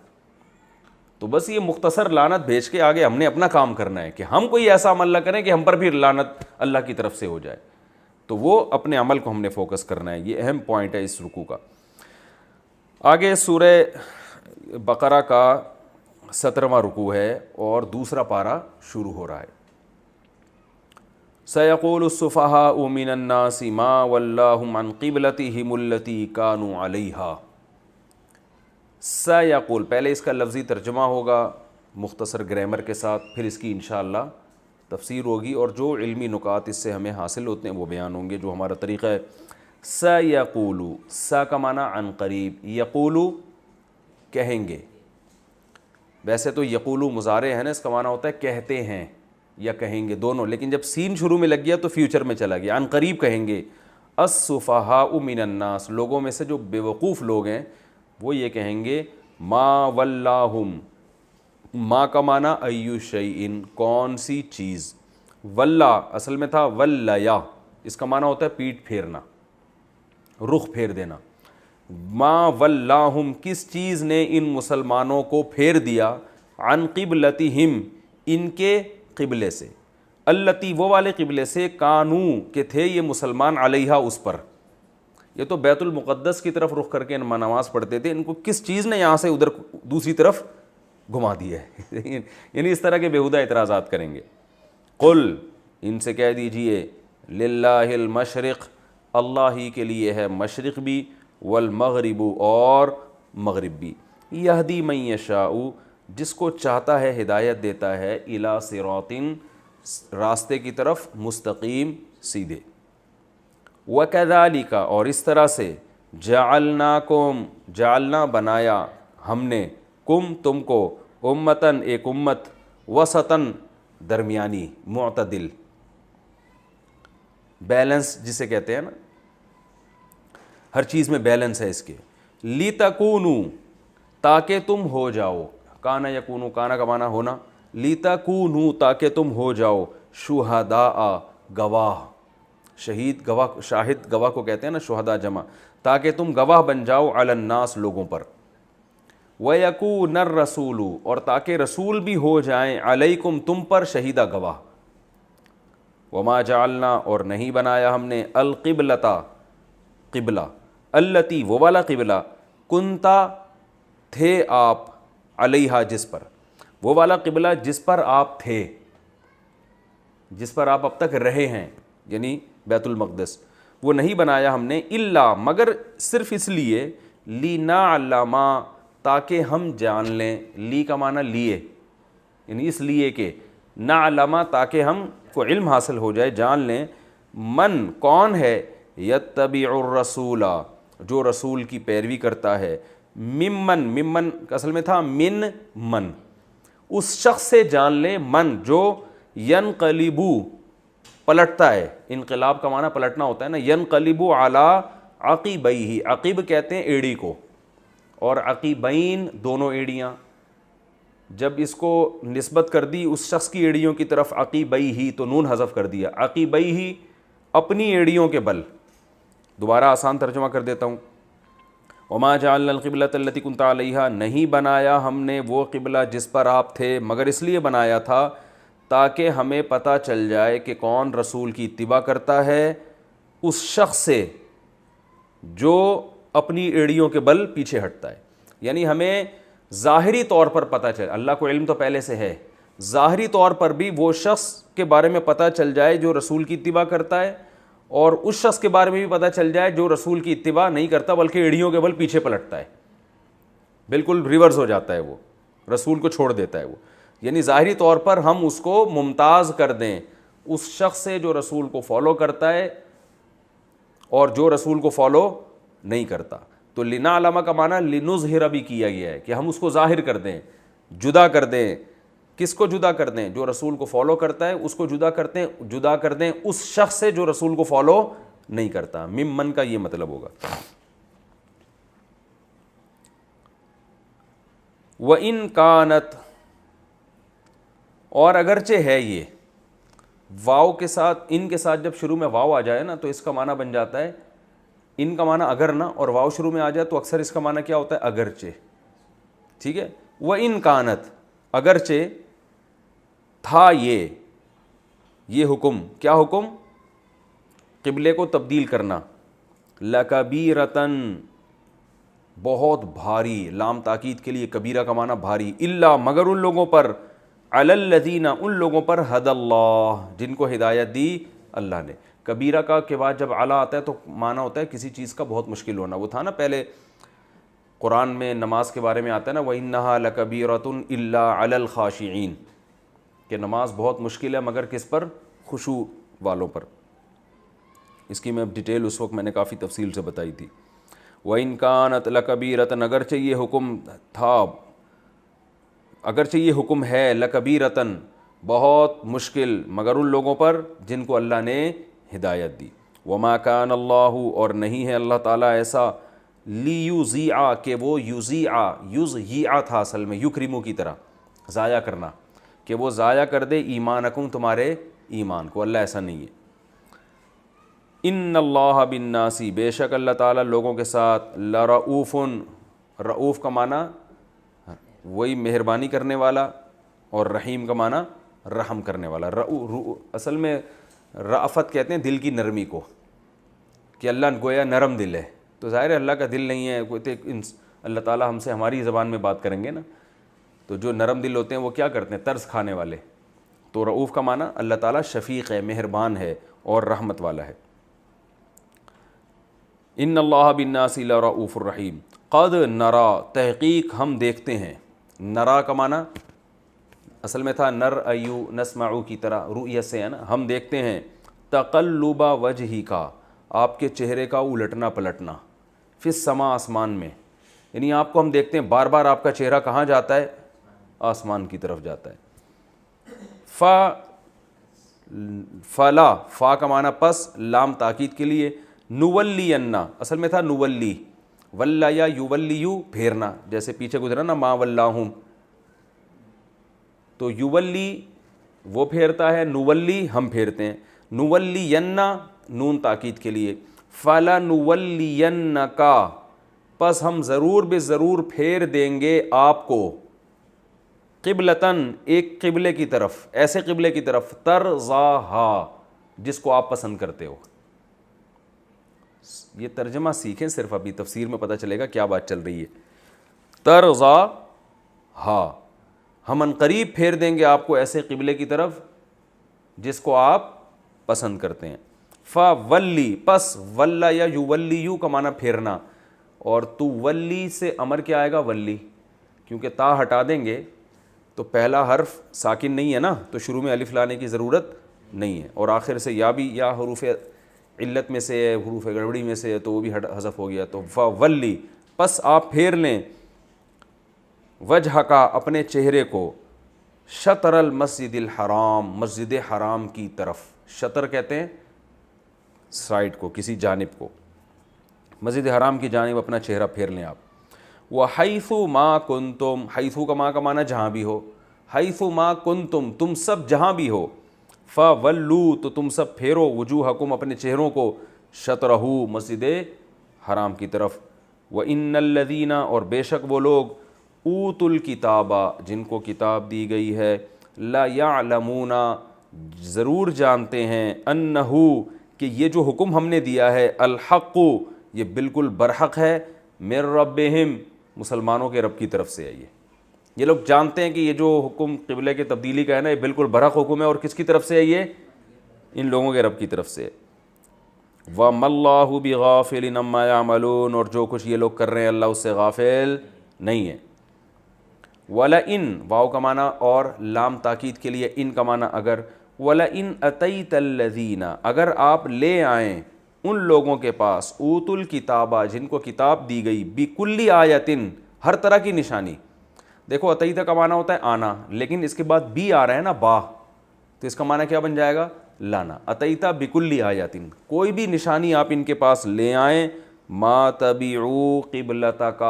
Speaker 1: تو بس یہ مختصر لعنت بھیج کے آگے ہم نے اپنا کام کرنا ہے کہ ہم کوئی ایسا عمل نہ کریں کہ ہم پر بھی لعنت اللہ کی طرف سے ہو جائے. تو وہ اپنے عمل کو ہم نے فوکس کرنا ہے. یہ اہم پوائنٹ ہے اس رکوع کا. آگے سورہ بقرہ کا 17واں رکوع ہے اور دوسرا پارہ شروع ہو رہا ہے. سَيَقُولُ السُّفَهَاءُ مِنَ النَّاسِ مَا وَلَّاهُمْ عَنْ قِبْلَتِهِمُ الَّتِي كَانُوا عَلَيْهَا. سَيَقُول, پہلے اس کا لفظی ترجمہ ہوگا مختصر گرامر کے ساتھ, پھر اس کی انشاءاللہ تفسیر ہوگی, اور جو علمی نکات اس سے ہمیں حاصل ہوتے ہیں وہ بیان ہوں گے جو ہمارا طریقہ ہے. سَيَقُولُ, سا کا معنی عن قریب, یقولو کہیں گے. ویسے تو یقولو مضارع ہے نا, اس کا معنی ہوتا ہے کہتے ہیں یا کہیں گے دونوں, لیکن جب سین شروع میں لگ گیا تو فیوچر میں چلا گیا. عن قریب کہیں گے. السفہاء من الناس, لوگوں میں سے جو بے وقوف لوگ ہیں وہ یہ کہیں گے ما ولاہم, ما کا معنی ایو شیئن, کون سی چیز. ولا اصل میں تھا ولیا, اس کا معنی ہوتا ہے پیٹ پھیرنا, رخ پھیر دینا. ما ولاہم, کس چیز نے ان مسلمانوں کو پھیر دیا, عن قبلتہم, ان کے قبلے سے, التی وہ والے قبلے سے, کانو کے تھے یہ مسلمان, علیہا اس پر. یہ تو بیت المقدس کی طرف رخ کر کے نماز پڑھتے تھے, ان کو کس چیز نے یہاں سے ادھر دوسری طرف گھما دیا ہے. یعنی اس طرح کے بیہودہ اعتراضات کریں گے. قل, ان سے کہہ دیجئے, للہ المشرق, اللہ ہی کے لیے ہے مشرق بھی, والمغرب, اور مغرب بھی. یہدی من یشاء, جس کو چاہتا ہے ہدایت دیتا ہے, الی صراط, راستے کی طرف, مستقیم سیدھے. وَكَذَلِكَ, اور اس طرح سے, جعلناکم, جعلنا بنایا ہم نے, کم تم کو, امتن ایک امت, وسطن درمیانی, معتدل, بیلنس جسے کہتے ہیں نا, ہر چیز میں بیلنس ہے اس کے. لِتَكُونُوا, تاکہ تم ہو جاؤ, کانا یکونو, کانا کا معنی ہونا, لِتَكُونُوا, تاکہ تم ہو جاؤ, شہداء, گواہ, شہید گواہ, شاہد گواہ کو کہتے ہیں نا, شہداء جمع, تاکہ تم گواہ بن جاؤ, علی الناس, لوگوں پر. وَيَكُونَ الرَّسُولُ, اور تاکہ رسول بھی ہو جائیں, علیکم, تم پر, شہیدہ گواہ. وما جعلنا, اور نہیں بنایا ہم نے, القبلۃ, قبلہ, التی, وہ والا قبلہ, کنتا, تھے آپ, علیہا, جس پر, وہ والا قبلہ جس پر آپ تھے, جس پر آپ اب تک رہے ہیں, یعنی بیت المقدس, وہ نہیں بنایا ہم نے, الا, مگر صرف اس لیے, لنعلم, تاکہ ہم جان لیں, لی کا معنی لیے, یعنی اس لیے کہ, نعلم, تاکہ ہم کو علم حاصل ہو جائے, جان لیں, من کون ہے، یتبع الرسول جو رسول کی پیروی کرتا ہے، ممن اصل میں تھا من اس شخص سے جان لیں، من جو ینقلبو پلٹتا ہے، انقلاب کا معنی پلٹنا ہوتا ہے نا، ینقلبو علی عقبیہ، عقب کہتے ہیں ایڑی کو، اور عقبین دونوں ایڑیاں، جب اس کو نسبت کر دی اس شخص کی ایڑیوں کی طرف عقبیہ تو نون حذف کر دیا، عقبیہ اپنی ایڑیوں کے بل۔ دوبارہ آسان ترجمہ کر دیتا ہوں، وما جعلنا القبلۃ التی کنت علیہا، نہیں بنایا ہم نے وہ قبلہ جس پر آپ تھے، مگر اس لیے بنایا تھا تاکہ ہمیں پتہ چل جائے کہ کون رسول کی اتباع کرتا ہے اس شخص سے جو اپنی ایڑیوں کے بل پیچھے ہٹتا ہے، یعنی ہمیں ظاہری طور پر پتہ چل، اللہ کو علم تو پہلے سے ہے، ظاہری طور پر بھی وہ شخص کے بارے میں پتہ چل جائے جو رسول کی اتباع کرتا ہے، اور اس شخص کے بارے میں بھی پتہ چل جائے جو رسول کی اتباع نہیں کرتا بلکہ ایڑیوں کے بل پیچھے پلٹتا ہے، بالکل ریورس ہو جاتا ہے، وہ رسول کو چھوڑ دیتا ہے وہ، یعنی ظاہری طور پر ہم اس کو ممتاز کر دیں اس شخص سے جو رسول کو فالو کرتا ہے اور جو رسول کو فالو نہیں کرتا۔ تو لنعلم کا معنی لنظہر بھی کیا گیا ہے کہ ہم اس کو ظاہر کر دیں، جدا کر دیں۔ کس کو جدا کر دیں؟ جو رسول کو فالو کرتا ہے اس کو جدا کر دیں اس شخص سے جو رسول کو فالو نہیں کرتا۔ ممن کا یہ مطلب ہوگا۔ وَإِن كَانَتْ، اور اگرچہ ہے، یہ واو کے ساتھ، ان کے ساتھ جب شروع میں واو آ جائے نا تو اس کا معنی بن جاتا ہے، ان کا معنی اگر نا، اور واو شروع میں آ جائے تو اکثر اس کا معنی کیا ہوتا ہے؟ اگرچہ، ٹھیک ہے۔ وَإِن كَانَتْ، اگرچہ تھا یہ حکم، کیا حکم؟ قبلے کو تبدیل کرنا، لَكَبِيرَةً، بہت بھاری، لام تاکید کے لیے کبیرہ کا معنی بھاری، الا مگر ان لوگوں پر، علی الذین ان لوگوں پر، ہدی اللہ جن کو ہدایت دی اللہ نے۔ کبیرہ کا کے بعد جب علی آتا ہے تو معنی ہوتا ہے کسی چیز کا بہت مشکل ہونا، وہ تھا نا پہلے قرآن میں نماز کے بارے میں آتا ہے نا، وَإِنَّهَا لَكَبِيرَةٌ إِلَّا عَلَى الْخَاشِعِينَ، کہ نماز بہت مشکل ہے مگر کس پر؟ خشوع والوں پر۔ اس کی میں ڈیٹیل اس وقت میں نے کافی تفصیل سے بتائی تھی۔ وَإِن كَانَتْ لَكَبِيرَةً، اگرچہ یہ حکم تھا، اگرچہ یہ حکم ہے، لَكَبِيرَةً بہت مشکل، مگر ان لوگوں پر جن کو اللہ نے ہدایت دی۔ وَمَا كَانَ اللَّهُ، اور نہیں ہے اللہ تعالیٰ ایسا، لِيُضِيعَ کہ وہ یُضْيِعَ تھا اصل میں یکرمو کی طرح، ضائع کرنا، کہ وہ ضائع کر دے ایمانکم تمہارے ایمان کو، اللہ ایسا نہیں ہے۔ ان اللہ بالناس، بے شک اللہ تعالیٰ لوگوں کے ساتھ، لرؤوف، رؤوف کا معنی وہی مہربانی کرنے والا، اور رحیم کا معنی رحم کرنے والا۔ اصل میں رأفت کہتے ہیں دل کی نرمی کو، کہ اللہ گویا نرم دل ہے، تو ظاہر ہے اللہ کا دل نہیں ہے، اللہ تعالیٰ ہم سے ہماری زبان میں بات کریں گے نا، تو جو نرم دل ہوتے ہیں وہ کیا کرتے ہیں؟ ترس کھانے والے۔ تو رؤوف کا معنی اللہ تعالیٰ شفیق ہے، مہربان ہے اور رحمت والا ہے۔ ان اللہ بالناس لرؤوف الرحیم، قد نرا، تحقیق ہم دیکھتے ہیں، نرا کا معنی اصل میں تھا نر ایو نسمعو کی طرح، رؤیت سے ہے نا، ہم دیکھتے ہیں، تقلب وجہی کا، آپ کے چہرے کا الٹنا پلٹنا، فی السماء، آسمان میں، یعنی آپ کو ہم دیکھتے ہیں بار بار آپ کا چہرہ کہاں جاتا ہے؟ آسمان کی طرف جاتا ہے۔ فلا، فا کا معنی پس، لام تاکید کے لیے، نولی، اصل میں تھا نولی، ولا یا یولیو پھیرنا، جیسے پیچھے گزرا نا ما ولاہم، تو یولی وہ پھیرتا ہے، نولی ہم پھیرتے ہیں، نولینہ نون تاکید کے لیے، فَلَنُوَلِّيَنَّكَ، پس ہم ضرور بے ضرور پھیر دیں گے آپ کو، قبلتاً، ایک قبلے کی طرف، ایسے قبلے کی طرف، ترضاہا، جس کو آپ پسند کرتے ہو۔ یہ ترجمہ سیکھیں صرف، ابھی تفسیر میں پتہ چلے گا کیا بات چل رہی ہے۔ ترضاہا، ہم عنقریب پھیر دیں گے آپ کو ایسے قبلے کی طرف جس کو آپ پسند کرتے ہیں۔ فولی، پس، ولا یا یولیو کا معنی پھیرنا، اور تو ولی سے امر کیا آئے گا؟ ولی، کیونکہ تا ہٹا دیں گے تو پہلا حرف ساکن نہیں ہے نا، تو شروع میں الف لانے کی ضرورت نہیں ہے. اور آخر سے یا بھی یا حروف علت میں سے ہے, حروف گڑبڑی میں سے ہے, تو وہ بھی حذف ہو گیا. تو فولی پس آپ پھیر لیں, وجہ کا اپنے چہرے کو, شطر المسجد الحرام مسجد حرام کی طرف. شطر کہتے ہیں سائڈ کو, کسی جانب کو. مسجد حرام کی جانب اپنا چہرہ پھیر لیں آپ. وَحَيْثُ مَا كُنْتُمْ, حیثو کا ماں کا معنی جہاں بھی ہو, حیثُ مَا كُنْتُمْ تم سب جہاں بھی ہو, فَوَلُّوا تو تم سب پھیرو, وجوہکم اپنے چہروں کو, شطرہو مسجد حرام کی طرف. وَإِنَّ الَّذِينَ اور بے شک وہ لوگ, اوتوا الکتاب جن کو کتاب دی گئی ہے, لا یعلمون ضرور جانتے ہیں, انہو کہ یہ جو حکم ہم نے دیا ہے, الحق یہ بالکل برحق ہے, من ربہم مسلمانوں کے رب کی طرف سے ہے. یہ لوگ جانتے ہیں کہ یہ جو حکم قبلے کے تبدیلی کا ہے نا, یہ بالکل برحق حکم ہے, اور کس کی طرف سے ہے, یہ ان لوگوں کے رب کی طرف سے ہے. وَمَا اللَّهُ بِغَافِلٍ عَمَّا يَعْمَلُونَ اور جو کچھ یہ لوگ کر رہے ہیں اللہ اس سے غافل نہیں ہے. وَلَئِن واو کا معنی اور لام تاکید کے لیے, ان کا معنی اگر. وَلَئِنْ أَتَيْتَ الَّذِينَ اگر آپ لے آئیں ان لوگوں کے پاس, اوتوا الکتاب جن کو کتاب دی گئی, بِكُلِّ آیَةٍ ہر طرح کی نشانی. دیکھو اتیتا کا معنی ہوتا ہے آنا, لیکن اس کے بعد بی آ رہا ہے نا, با, تو اس کا معنی کیا بن جائے گا, لانا. اتیتا بِكُلِّ آیَةٍ کوئی بھی نشانی آپ ان کے پاس لے آئیں, ما تبعوا قبلتک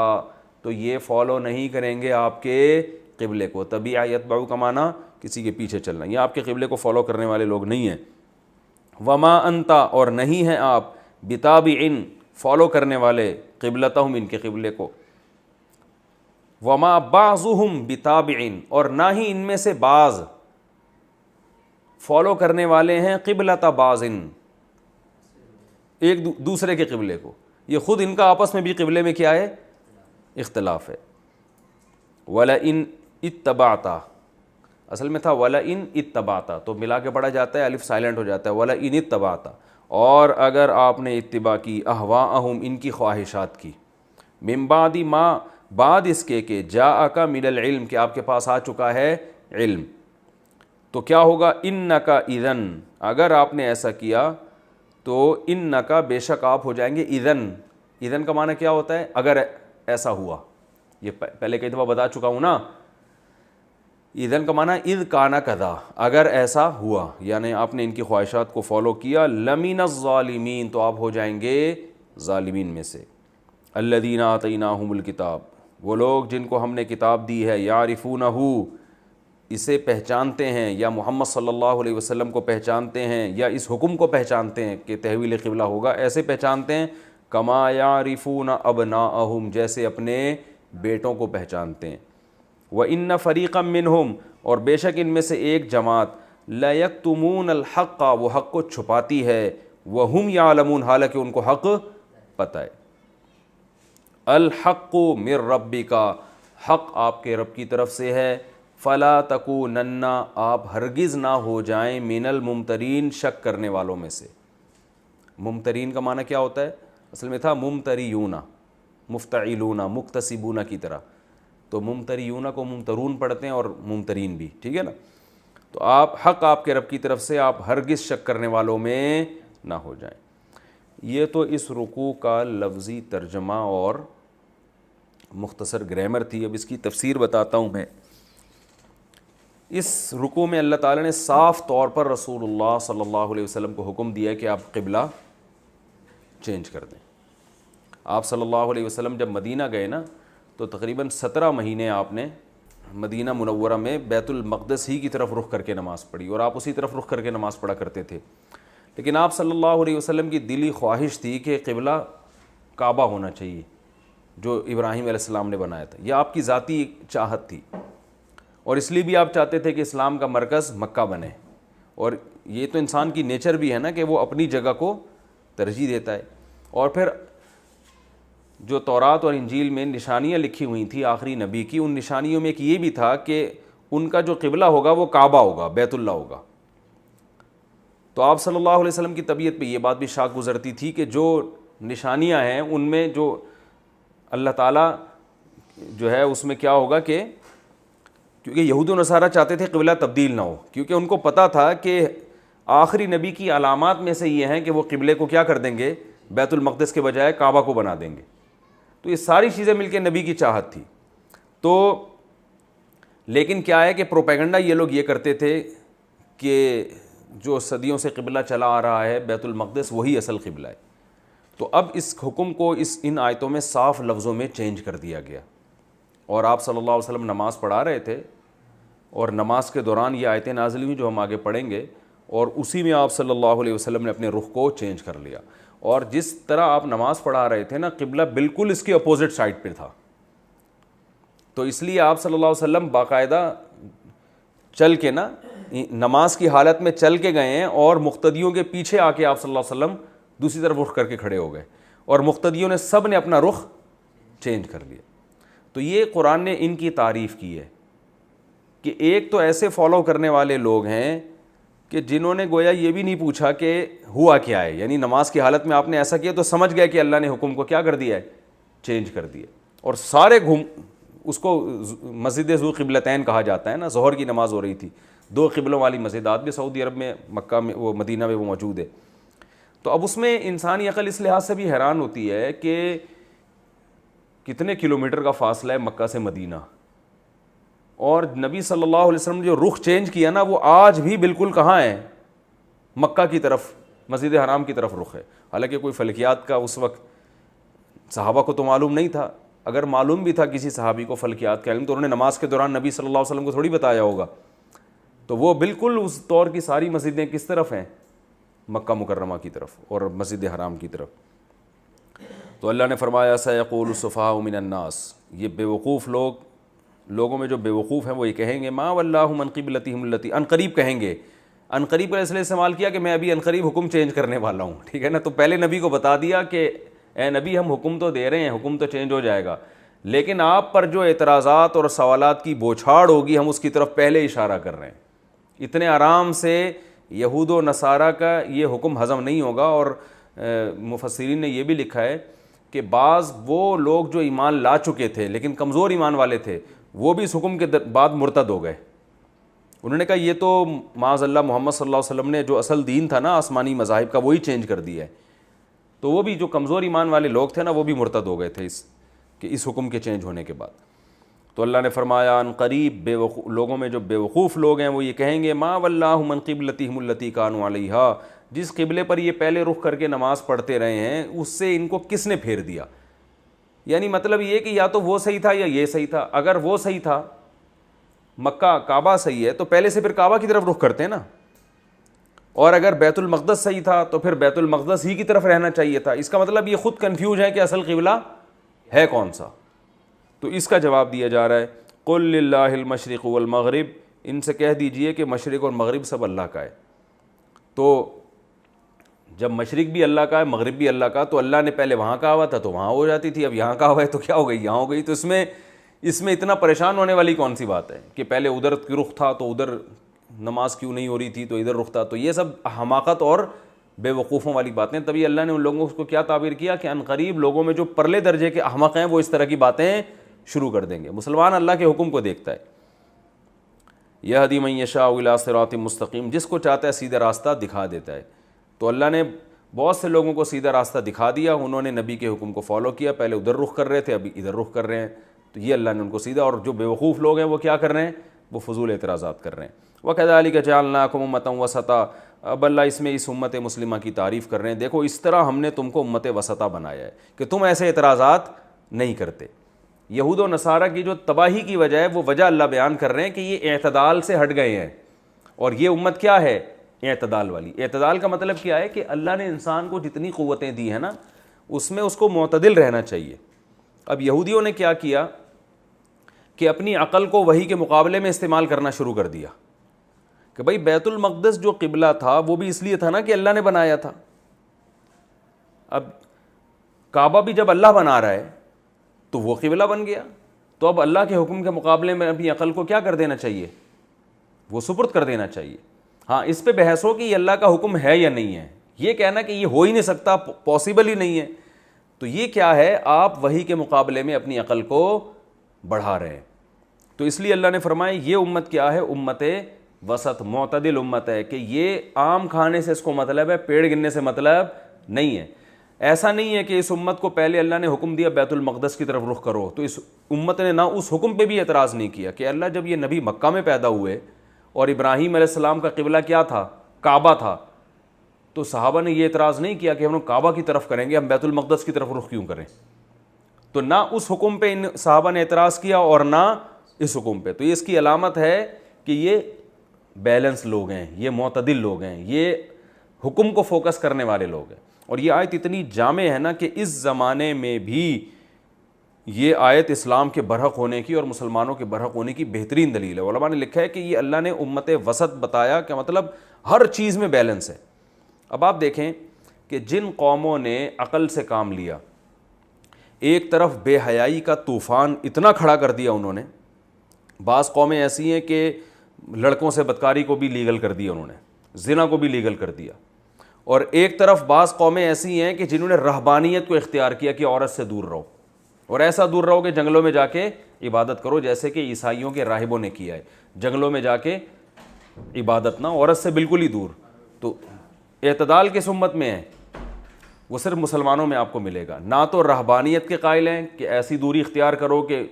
Speaker 1: تو یہ فالو نہیں کریں گے آپ کے قبلے کو. تبیع یتبع کا معنی کسی کے پیچھے چلنا, یہ آپ کے قبلے کو فالو کرنے والے لوگ نہیں ہیں. وما انت اور نہیں ہیں آپ, بتابع فالو کرنے والے, قبلتہم ان کے قبلے کو. وما بعضهم بتابع اور نہ ہی ان میں سے بعض فالو کرنے والے ہیں, قبلۃ بعض ایک دوسرے کے قبلے کو. یہ خود ان کا آپس میں بھی قبلے میں کیا ہے, اختلاف ہے. وَلَئِنْ اتَّبَعْتَ اصل میں تھا وَلَئِنْ اتَّبَعْتَ, تو ملا کے پڑھا جاتا ہے, الف سائلنٹ ہو جاتا ہے. وَلَئِنْ اتَّبَعْتَ اور اگر آپ نے اتباع کی, اہواءہم ان کی خواہشات کی, من بعد ما بعد اس کے کہ جاءک من العلم کہ آپ کے پاس آ چکا ہے علم, تو کیا ہوگا, انک اذن اگر آپ نے ایسا کیا تو انک بے شک آپ ہو جائیں گے, اذن اذن کا معنی کیا ہوتا ہے, اگر ایسا ہوا. یہ پہلے کئی دفعہ بتا چکا ہوں نا. اذن کا معنی اذ کانا کذا اگر ایسا ہوا, یعنی آپ نے ان کی خواہشات کو فالو کیا, لمن الظالمین تو آپ ہو جائیں گے ظالمین میں سے. الذین آتیناہم الکتاب وہ لوگ جن کو ہم نے کتاب دی ہے, یعرفونہ اسے پہچانتے ہیں, یا محمد صلی اللہ علیہ وسلم کو پہچانتے ہیں, یا اس حکم کو پہچانتے ہیں کہ تحویل قبلہ ہوگا, ایسے پہچانتے ہیں, کما یعرفون ابناءہم جیسے اپنے بیٹوں کو پہچانتے ہیں. وَإِنَّ فَرِيقًا مِّنْهُمْ اور بے شک ان میں سے ایک جماعت, لَيَكْتُمُونَ الْحَقَّ وہ حق کو چھپاتی ہے, وَهُمْ يَعْلَمُونَ حالانکہ ان کو حق پتہ ہے. الحق من ربک حق آپ کے رب کی طرف سے ہے. فلا تکونن آپ ہرگز نہ ہو جائیں, من الممترین شک کرنے والوں میں سے. ممترین کا معنی کیا ہوتا ہے, اصل میں تھا ممتریون, مفتعلون, مکتسبون کی طرح, تو ممتریون کو ممترون پڑھتے ہیں اور ممترین بھی, ٹھیک ہے نا. تو آپ حق آپ کے رب کی طرف سے, آپ ہرگز شک کرنے والوں میں نہ ہو جائیں. یہ تو اس رکوع کا لفظی ترجمہ اور مختصر گرامر تھی. اب اس کی تفسیر بتاتا ہوں میں. اس رکوع میں اللہ تعالیٰ نے صاف طور پر رسول اللہ صلی اللہ علیہ وسلم کو حکم دیا ہے کہ آپ قبلہ چینج کر دیں. آپ صلی اللہ علیہ وسلم جب مدینہ گئے نا, تو تقریباً 17 مہینے آپ نے مدینہ منورہ میں بیت المقدس ہی کی طرف رخ کر کے نماز پڑھی, اور آپ اسی طرف رخ کر کے نماز پڑھا کرتے تھے. لیکن آپ صلی اللہ علیہ وسلم کی دلی خواہش تھی کہ قبلہ کعبہ ہونا چاہیے جو ابراہیم علیہ السلام نے بنایا تھا. یہ آپ کی ذاتی چاہت تھی, اور اس لیے بھی آپ چاہتے تھے کہ اسلام کا مرکز مکہ بنے. اور یہ تو انسان کی نیچر بھی ہے نا کہ وہ اپنی جگہ کو ترجیح دیتا ہے. اور پھر جو تورات اور انجیل میں نشانیاں لکھی ہوئی تھیں آخری نبی کی, ان نشانیوں میں ایک یہ بھی تھا کہ ان کا جو قبلہ ہوگا وہ کعبہ ہوگا, بیت اللہ ہوگا. تو آپ صلی اللہ علیہ وسلم کی طبیعت پہ یہ بات بھی شاک گزرتی تھی کہ جو نشانیاں ہیں ان میں جو اللہ تعالیٰ جو ہے اس میں کیا ہوگا, کہ کیونکہ یہود و نصارہ چاہتے تھے قبلہ تبدیل نہ ہو, کیونکہ ان کو پتہ تھا کہ آخری نبی کی علامات میں سے یہ ہیں کہ وہ قبلے کو کیا کر دیں گے؟ بیت المقدس کے بجائے کعبہ کو بنا دیں گے. تو یہ ساری چیزیں مل کے نبی کی چاہت تھی. تو لیکن کیا ہے کہ پروپیگنڈا یہ لوگ یہ کرتے تھے کہ جو صدیوں سے قبلہ چلا آ رہا ہے بیت المقدس وہی اصل قبلہ ہے. تو اب اس حکم کو ان آیتوں میں صاف لفظوں میں چینج کر دیا گیا. اور آپ صلی اللہ علیہ وسلم نماز پڑھا رہے تھے اور نماز کے دوران یہ آیتیں نازل ہوئیں جو ہم آگے پڑھیں گے, اور اسی میں آپ صلی اللہ علیہ وسلم نے اپنے رخ کو چینج کر لیا. اور جس طرح آپ نماز پڑھا رہے تھے نا, قبلہ بالکل اس کے اپوزٹ سائڈ پہ تھا. تو اس لیے آپ صلی اللہ علیہ وسلم باقاعدہ چل کے نا نماز کی حالت میں چل کے گئے ہیں, اور مقتدیوں کے پیچھے آ کے آپ صلی اللہ علیہ وسلم دوسری طرف رخ کر کے کھڑے ہو گئے, اور مقتدیوں نے سب نے اپنا رخ چینج کر لیا. تو یہ قرآن نے ان کی تعریف کی ہے کہ ایک تو ایسے فالو کرنے والے لوگ ہیں کہ جنہوں نے گویا یہ بھی نہیں پوچھا کہ ہوا کیا ہے, یعنی نماز کی حالت میں آپ نے ایسا کیا تو سمجھ گئے کہ اللہ نے حکم کو کیا کر دیا ہے, چینج کر دیا. اور سارے اس کو مسجد ذو قبلتین کہا جاتا ہے نا. ظہر کی نماز ہو رہی تھی, 2 قبلوں والی مسجد آج بھی سعودی عرب میں, مکہ میں, وہ مدینہ میں وہ موجود ہے. تو اب اس میں انسانی عقل اس لحاظ سے بھی حیران ہوتی ہے کہ کتنے کلومیٹر کا فاصلہ ہے مکہ سے مدینہ, اور نبی صلی اللہ علیہ وسلم نے جو رخ چینج کیا نا وہ آج بھی بالکل کہاں ہے, مکہ کی طرف, مسجد حرام کی طرف رخ ہے. حالانکہ کوئی فلکیات کا اس وقت صحابہ کو تو معلوم نہیں تھا. اگر معلوم بھی تھا کسی صحابی کو فلکیات کا علم تو انہوں نے نماز کے دوران نبی صلی اللہ علیہ وسلم کو تھوڑی بتایا ہوگا. تو وہ بالکل اس دور کی ساری مسجدیں کس طرف ہیں, مکہ مکرمہ کی طرف اور مسجد حرام کی طرف. تو اللہ نے فرمایا سیقول السفہاء من الناس, یہ بے وقوف لوگوں میں جو بے وقوف ہیں وہ یہ کہیں گے ما واللہ من قبلتہم التی, ان قریب کہیں گے. ان قریب کا اس لیے استعمال کیا کہ میں ابھی ان قریب حکم چینج کرنے والا ہوں, ٹھیک ہے نا. تو پہلے نبی کو بتا دیا کہ اے نبی ہم حکم تو دے رہے ہیں, حکم تو چینج ہو جائے گا, لیکن آپ پر جو اعتراضات اور سوالات کی بوچھاڑ ہوگی ہم اس کی طرف پہلے اشارہ کر رہے ہیں. اتنے آرام سے یہود و نصارہ کا یہ حکم ہضم نہیں ہوگا. اور مفسرین نے یہ بھی لکھا ہے کہ بعض وہ لوگ جو ایمان لا چکے تھے لیکن کمزور ایمان والے تھے وہ بھی اس حکم کے بعد مرتد ہو گئے. انہوں نے کہا یہ تو معاذ اللہ محمد صلی اللہ علیہ وسلم نے جو اصل دین تھا نا آسمانی مذاہب کا وہی چینج کر دیا ہے. تو وہ بھی جو کمزور ایمان والے لوگ تھے نا وہ بھی مرتد ہو گئے تھے اس حکم کے چینج ہونے کے بعد. تو اللہ نے فرمایا ان قریب لوگوں میں جو بے وقوف لوگ ہیں وہ یہ کہیں گے ما واللہ من قبلتہم التی کانوا علیہا, جس قبلے پر یہ پہلے رخ کر کے نماز پڑھتے رہے ہیں اس سے ان کو کس نے پھیر دیا. یعنی مطلب یہ کہ یا تو وہ صحیح تھا یا یہ صحیح تھا. اگر وہ صحیح تھا, مکہ کعبہ صحیح ہے, تو پہلے سے پھر کعبہ کی طرف رخ کرتے ہیں نا. اور اگر بیت المقدس صحیح تھا تو پھر بیت المقدس ہی کی طرف رہنا چاہیے تھا. اس کا مطلب یہ خود کنفیوز ہے کہ اصل قبلہ ہے کون سا. تو اس کا جواب دیا جا رہا ہے قل للہ المشرق والمغرب, ان سے کہہ دیجئے کہ مشرق اور مغرب سب اللہ کا ہے. تو جب مشرق بھی اللہ کا ہے مغرب بھی اللہ کا, تو اللہ نے پہلے وہاں کہا ہوا تھا تو وہاں ہو جاتی تھی, اب یہاں کہا ہوا ہے تو کیا ہو گئی, یہاں ہو گئی. تو اس میں اتنا پریشان ہونے والی کون سی بات ہے کہ پہلے ادھر رخ تھا تو ادھر نماز کیوں نہیں ہو رہی تھی تو ادھر رخ تھا. تو یہ سب حماقت اور بے وقوفوں والی باتیں. تبھی اللہ نے ان لوگوں کو کیا تعبیر کیا کہ ان قریب لوگوں میں جو پرلے درجے کے احمق ہیں وہ اس طرح کی باتیں شروع کر دیں گے. مسلمان اللہ کے حکم کو دیکھتا ہے. یہدی من یشاء الی صراط مستقیم, جس کو چاہتا ہے سیدھا راستہ دکھا دیتا ہے. تو اللہ نے بہت سے لوگوں کو سیدھا راستہ دکھا دیا, انہوں نے نبی کے حکم کو فالو کیا, پہلے ادھر رخ کر رہے تھے ابھی ادھر رخ کر رہے ہیں. تو یہ اللہ نے ان کو سیدھا, اور جو بے وقوف لوگ ہیں وہ کیا کر رہے ہیں, وہ فضول اعتراضات کر رہے ہیں. وَكَذَلِكَ جَعَلْنَاكُمْ أُمَّةً وَسَطًا, اب اللہ اس میں اس امت مسلمہ کی تعریف کر رہے ہیں. دیکھو اس طرح ہم نے تم کو امت وسطا بنایا ہے کہ تم ایسے اعتراضات نہیں کرتے. یہود و نصارہ کی جو تباہی کی وجہ ہے وہ وجہ اللہ بیان کر رہے ہیں کہ یہ اعتدال سے ہٹ گئے ہیں, اور یہ امت کیا ہے, اعتدال والی. اعتدال کا مطلب کیا ہے کہ اللہ نے انسان کو جتنی قوتیں دی ہیں نا اس میں اس کو معتدل رہنا چاہیے. اب یہودیوں نے کیا کیا کہ اپنی عقل کو وحی کے مقابلے میں استعمال کرنا شروع کر دیا کہ بھائی بیت المقدس جو قبلہ تھا وہ بھی اس لیے تھا نا کہ اللہ نے بنایا تھا. اب کعبہ بھی جب اللہ بنا رہا ہے تو وہ قبلہ بن گیا, تو اب اللہ کے حکم کے مقابلے میں اپنی عقل کو کیا کر دینا چاہیے, وہ سپرد کر دینا چاہیے. ہاں اس پہ بحث ہو کہ یہ اللہ کا حکم ہے یا نہیں ہے, یہ کہنا کہ یہ ہو ہی نہیں سکتا, پاسبل ہی نہیں ہے. تو یہ کیا ہے, آپ وحی کے مقابلے میں اپنی عقل کو بڑھا رہے ہیں. تو اس لیے اللہ نے فرمایا یہ امت کیا ہے, امت وسط معتدل امت ہے کہ یہ عام کھانے سے اس کو مطلب ہے, پیڑ گننے سے مطلب نہیں ہے. ایسا نہیں ہے کہ اس امت کو پہلے اللہ نے حکم دیا بیت المقدس کی طرف رخ کرو تو اس امت نے نہ اس حکم پہ بھی اعتراض نہیں کیا کہ اللہ جب یہ نبی مکہ میں پیدا ہوئے اور ابراہیم علیہ السلام کا قبلہ کیا تھا, کعبہ تھا, تو صحابہ نے یہ اعتراض نہیں کیا کہ ہم لوگ کعبہ کی طرف کریں گے, ہم بیت المقدس کی طرف رخ کیوں کریں. تو نہ اس حکم پہ ان صحابہ نے اعتراض کیا اور نہ اس حکم پہ. تو یہ اس کی علامت ہے کہ یہ بیلنس لوگ ہیں, یہ معتدل لوگ ہیں, یہ حکم کو فوکس کرنے والے لوگ ہیں. اور یہ آیت اتنی جامع ہے نا کہ اس زمانے میں بھی یہ آیت اسلام کے برحق ہونے کی اور مسلمانوں کے برحق ہونے کی بہترین دلیل ہے. علماء نے لکھا ہے کہ یہ اللہ نے امت وسط بتایا کہ مطلب ہر چیز میں بیلنس ہے. اب آپ دیکھیں کہ جن قوموں نے عقل سے کام لیا, ایک طرف بے حیائی کا طوفان اتنا کھڑا کر دیا انہوں نے, بعض قومیں ایسی ہیں کہ لڑکوں سے بدکاری کو بھی لیگل کر دیا انہوں نے, زنا کو بھی لیگل کر دیا. اور ایک طرف بعض قومیں ایسی ہیں کہ جنہوں نے رہبانیت کو اختیار کیا کہ عورت سے دور رہو, اور ایسا دور رہو کہ جنگلوں میں جا کے عبادت کرو, جیسے کہ عیسائیوں کے راہبوں نے کیا ہے, جنگلوں میں جا کے عبادت نہ, عورت سے بالکل ہی دور. تو اعتدال کس امت میں ہے؟ وہ صرف مسلمانوں میں آپ کو ملے گا. نہ تو رہبانیت کے قائل ہیں کہ ایسی دوری اختیار کرو کہ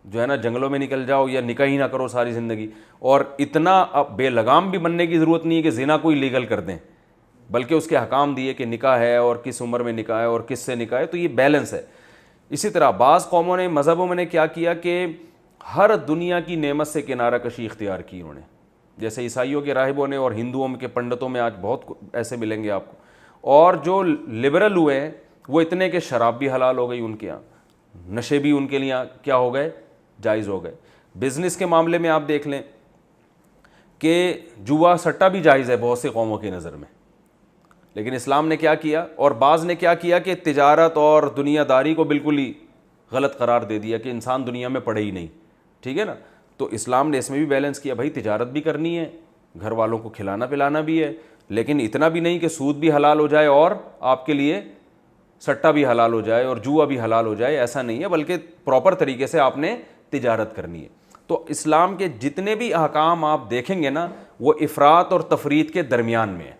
Speaker 1: جو ہے نا جنگلوں میں نکل جاؤ یا نکاح ہی نہ کرو ساری زندگی, اور اتنا بے لگام بھی بننے کی ضرورت نہیں ہے کہ زنا کوئی لیگل کر دیں, بلکہ اس کے حکام دیے کہ نکاح ہے اور کس عمر میں نکاح ہے اور کس سے نکاح ہے. تو یہ بیلنس ہے. اسی طرح بعض قوموں نے مذہبوں میں نے کیا کیا کہ ہر دنیا کی نعمت سے کنارہ کشی اختیار کی انہوں نے, جیسے عیسائیوں کے راہبوں نے اور ہندوؤں کے پنڈتوں میں آج بہت ایسے ملیں گے آپ کو. اور جو لبرل ہوئے ہیں وہ اتنے کہ شراب بھی حلال ہو گئی ان کے یہاں, نشے بھی ان کے لیے کیا ہو گئے, جائز ہو گئے. بزنس کے معاملے میں آپ دیکھ لیں کہ جوا سٹا بھی جائز ہے بہت سی قوموں کی نظر میں, لیکن اسلام نے کیا کیا, اور بعض نے کیا کیا کہ تجارت اور دنیا داری کو بالکل ہی غلط قرار دے دیا کہ انسان دنیا میں پڑے ہی نہیں. ٹھیک ہے نا, تو اسلام نے اس میں بھی بیلنس کیا, بھائی تجارت بھی کرنی ہے, گھر والوں کو کھلانا پلانا بھی ہے, لیکن اتنا بھی نہیں کہ سود بھی حلال ہو جائے اور آپ کے لیے سٹا بھی حلال ہو جائے اور جوا بھی حلال ہو جائے, ایسا نہیں ہے, بلکہ پراپر طریقے سے آپ نے تجارت کرنی ہے. تو اسلام کے جتنے بھی احکام آپ دیکھیں گے نا وہ افراط اور تفریط کے درمیان میں ہے.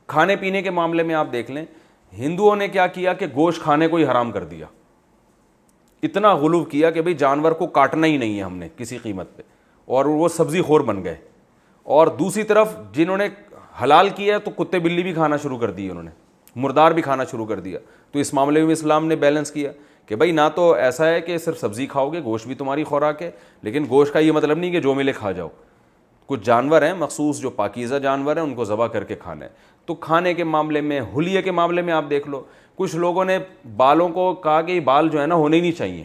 Speaker 1: کھانے پینے کے معاملے میں آپ دیکھ لیں, ہندوؤں نے کیا کیا کہ گوشت کھانے کو ہی حرام کر دیا, اتنا غلو کیا کہ بھئی جانور کو کاٹنا ہی نہیں ہے ہم نے کسی قیمت پہ, اور وہ سبزی خور بن گئے. اور دوسری طرف جنہوں نے حلال کیا تو کتے بلی بھی کھانا شروع کر دی, انہوں نے مردار بھی کھانا شروع کر دیا. تو اس معاملے میں اسلام نے بیلنس کیا کہ بھائی نہ تو ایسا ہے کہ صرف سبزی کھاؤ گے, گوشت بھی تمہاری خوراک ہے, لیکن گوشت کا یہ مطلب نہیں کہ جو ملے کھا جاؤ. کچھ جانور ہیں مخصوص جو پاکیزہ جانور ہیں ان کو ذبح کر کے کھانا ہے. تو کھانے کے معاملے میں, حلیے کے معاملے میں آپ دیکھ لو, کچھ لوگوں نے بالوں کو کہا کہ یہ بال جو ہے نا ہونے ہی نہیں چاہیے.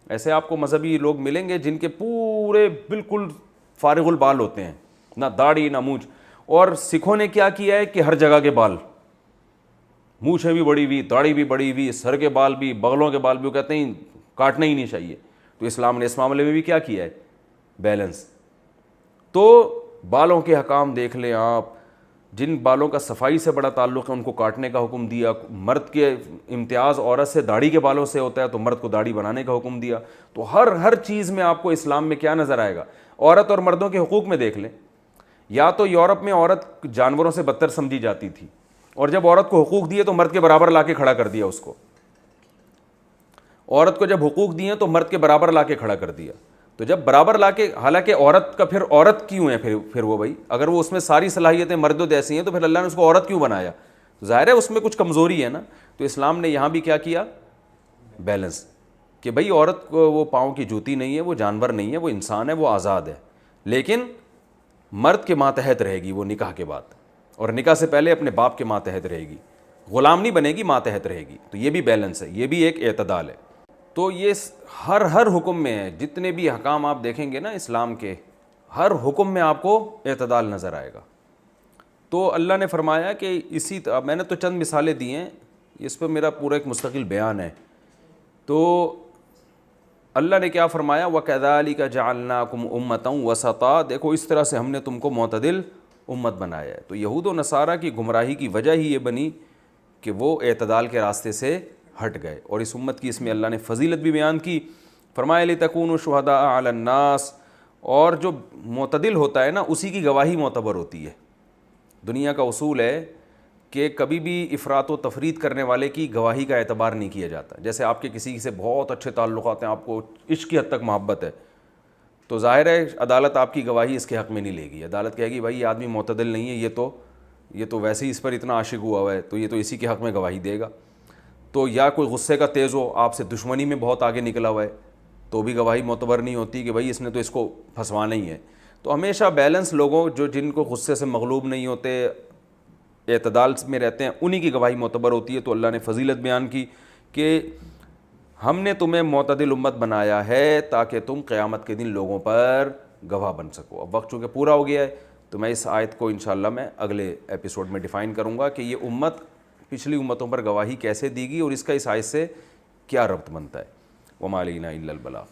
Speaker 1: ایسے آپ کو مذہبی لوگ ملیں گے جن کے پورے بالکل فارغ البال ہوتے ہیں, نہ داڑھی نہ مونچھ. اور سکھوں نے کیا کیا ہے کہ ہر جگہ کے بال, مونچھیں بھی بڑی ہوئی, داڑھی بھی بڑی ہوئی, سر کے بال بھی, بغلوں کے بال بھی, وہ کہتے ہیں کاٹنا ہی نہیں چاہیے. تو اسلام نے اس معاملے میں بھی کیا کیا ہے, بیلنس. تو بالوں کے حکام دیکھ لیں آپ, جن بالوں کا صفائی سے بڑا تعلق ہے ان کو کاٹنے کا حکم دیا. مرد کے امتیاز عورت سے داڑھی کے بالوں سے ہوتا ہے تو مرد کو داڑھی بنانے کا حکم دیا. تو ہر چیز میں آپ کو اسلام میں کیا نظر آئے گا. عورت اور مردوں کے حقوق میں دیکھ لیں, یا تو یورپ میں عورت جانوروں سے بدتر سمجھی جاتی تھی, اور جب عورت کو حقوق دیے تو مرد کے برابر لا کے کھڑا کر دیا اس کو. عورت کو جب حقوق دیے تو مرد کے برابر لا کے کھڑا کر دیا. تو جب برابر لا کے, حالانکہ عورت کا پھر عورت کیوں ہے پھر وہ بھائی, اگر وہ اس میں ساری صلاحیتیں مرد جیسی ہیں تو پھر اللہ نے اس کو عورت کیوں بنایا؟ ظاہر ہے اس میں کچھ کمزوری ہے نا. تو اسلام نے یہاں بھی کیا کیا, بیلنس, کہ بھائی عورت کو وہ پاؤں کی جوتی نہیں ہے, وہ جانور نہیں ہے, وہ انسان ہے, وہ آزاد ہے, لیکن مرد کے ماتحت رہے گی وہ نکاح کے بعد, اور نکاح سے پہلے اپنے باپ کے ماتحت رہے گی, غلام نہیں بنے گی, ماتحت رہے گی. تو یہ بھی بیلنس ہے, یہ بھی ایک اعتدال ہے. تو یہ ہر حکم میں ہے, جتنے بھی احکام آپ دیکھیں گے نا اسلام کے, ہر حکم میں آپ کو اعتدال نظر آئے گا. تو اللہ نے فرمایا کہ اسی میں نے تو چند مثالیں دی ہیں, اس پہ میرا پورا ایک مستقل بیان ہے. تو اللہ نے کیا فرمایا, وَكَذَلِكَ جَعَلْنَاكُمْ أُمَّةً وَسَطًا, دیکھو اس طرح سے ہم نے تم کو معتدل امت بنایا ہے. تو یہود و نصارہ کی گمراہی کی وجہ ہی یہ بنی کہ وہ اعتدال کے راستے سے ہٹ گئے, اور اس امت کی اس میں اللہ نے فضیلت بھی بیان کی. فرمایا لِتَكُونُوا شُهَدَاءَ عَلَى النَّاسِ, اور جو معتدل ہوتا ہے نا اسی کی گواہی معتبر ہوتی ہے. دنیا کا اصول ہے کہ کبھی بھی افراط و تفریط کرنے والے کی گواہی کا اعتبار نہیں کیا جاتا. جیسے آپ کے کسی سے بہت اچھے تعلقات ہیں, آپ کو عشق کی حد تک محبت ہے, تو ظاہر ہے عدالت آپ کی گواہی اس کے حق میں نہیں لے گی. عدالت کہے گی بھائی یہ آدمی معتدل نہیں ہے, یہ تو ویسے ہی اس پر اتنا عاشق ہوا ہے, تو یہ تو اسی کے حق میں گواہی دے گا. تو یا کوئی غصے کا تیز ہو, آپ سے دشمنی میں بہت آگے نکلا ہوا ہے, تو بھی گواہی معتبر نہیں ہوتی کہ بھائی اس نے تو اس کو پھنسوانا ہی ہے. تو ہمیشہ بیلنس لوگوں جن کو غصے سے مغلوب نہیں ہوتے, اعتدال میں رہتے ہیں, انہی کی گواہی معتبر ہوتی ہے. تو اللہ نے فضیلت بیان کی کہ ہم نے تمہیں معتدل امت بنایا ہے تاکہ تم قیامت کے دن لوگوں پر گواہ بن سکو. اب وقت چونکہ پورا ہو گیا ہے تو میں اس آیت کو انشاءاللہ میں اگلے ایپیسوڈ میں ڈیفائن کروں گا کہ یہ امت پچھلی امتوں پر گواہی کیسے دی گی اور اس کا اس آیت سے کیا ربط بنتا ہے. وما علینا الا البلاغ.